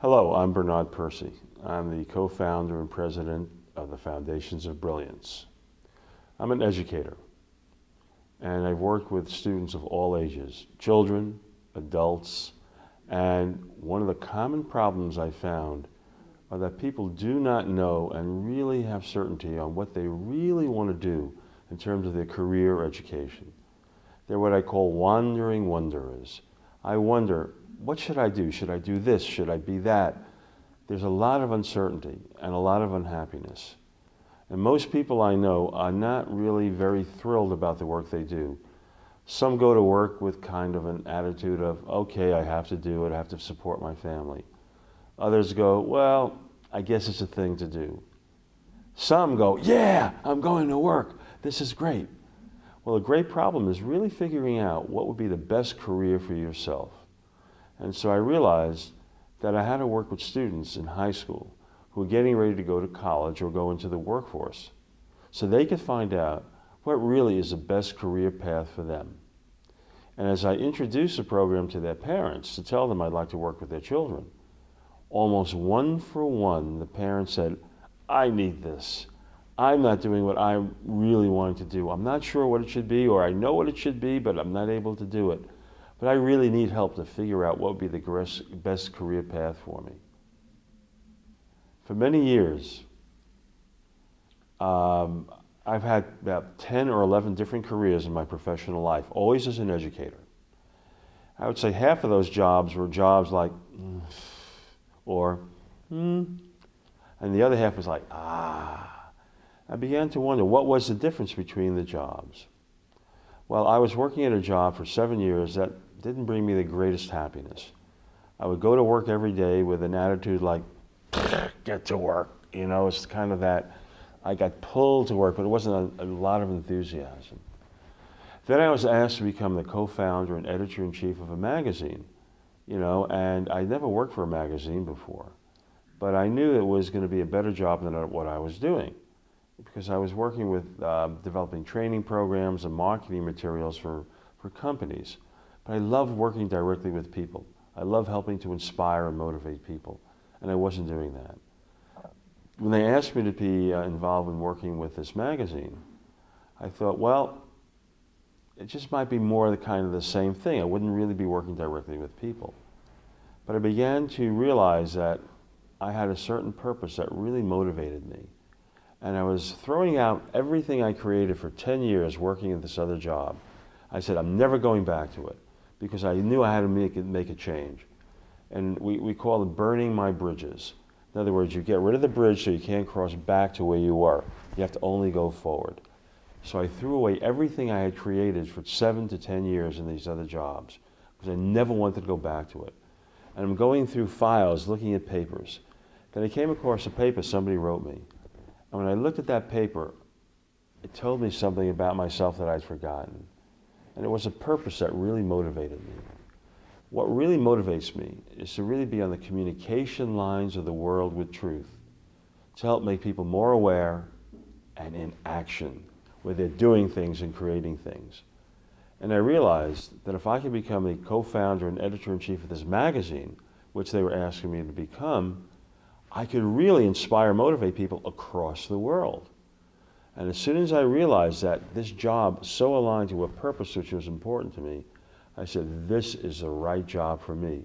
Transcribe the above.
Hello, I'm Bernard Percy. I'm the co-founder and president of the Foundations of Brilliance. I'm an educator, and I've worked with students of all ages, children, adults, and one of the common problems I found are that people do not know and really have certainty on what they really want to do in terms of their career or education. They're what I call wandering wanderers. I wonder, what should I do? Should I do this? Should I be that? There's a lot of uncertainty and a lot of unhappiness. And most people I know are not really very thrilled about the work they do. Some go to work with kind of an attitude of, okay, I have to do it, I have to support my family. Others go, well, I guess it's a thing to do. Some go, yeah, I'm going to work, this is great. Well, a great problem is really figuring out what would be the best career for yourself. And so I realized that I had to work with students in high school who were getting ready to go to college or go into the workforce so they could find out what really is the best career path for them. And as I introduced the program to their parents to tell them I'd like to work with their children, almost one for one, the parents said, I need this. I'm not doing what I'm really wanting to do. I'm not sure what it should be, or I know what it should be, but I'm not able to do it. But I really need help to figure out what would be the best career path for me. For many years, I've had about 10 or 11 different careers in my professional life, always as an educator. I would say half of those jobs were jobs like, or, and the other half was like, I began to wonder what was the difference between the jobs. Well, I was working at a job for 7 years that didn't bring me the greatest happiness. I would go to work every day with an attitude like, get to work. You know, it's kind of that, I got pulled to work, but it wasn't a lot of enthusiasm. Then I was asked to become the co-founder and editor-in-chief of a magazine, you know, and I never worked for a magazine before, but I knew it was going to be a better job than what I was doing, because I was working with developing training programs and marketing materials for companies. But I loved working directly with people. I love helping to inspire and motivate people, and I wasn't doing that. When they asked me to be involved in working with this magazine, I thought, well, it just might be more the same thing. I wouldn't really be working directly with people. But I began to realize that I had a certain purpose that really motivated me. And I was throwing out everything I created for 10 years working at this other job. I said, I'm never going back to it, because I knew I had to make a change. And we call it burning my bridges. In other words, you get rid of the bridge so you can't cross back to where you were. You have to only go forward. So I threw away everything I had created for 7 to 10 years in these other jobs, because I never wanted to go back to it. And I'm going through files, looking at papers. Then I came across a paper somebody wrote me. And when I looked at that paper, it told me something about myself that I'd forgotten. And it was a purpose that really motivated me. What really motivates me is to really be on the communication lines of the world with truth, to help make people more aware and in action, where they're doing things and creating things. And I realized that if I could become a co-founder and editor-in-chief of this magazine, which they were asking me to become, I could really inspire, motivate people across the world. And as soon as I realized that this job so aligned to a purpose which was important to me, I said, this is the right job for me.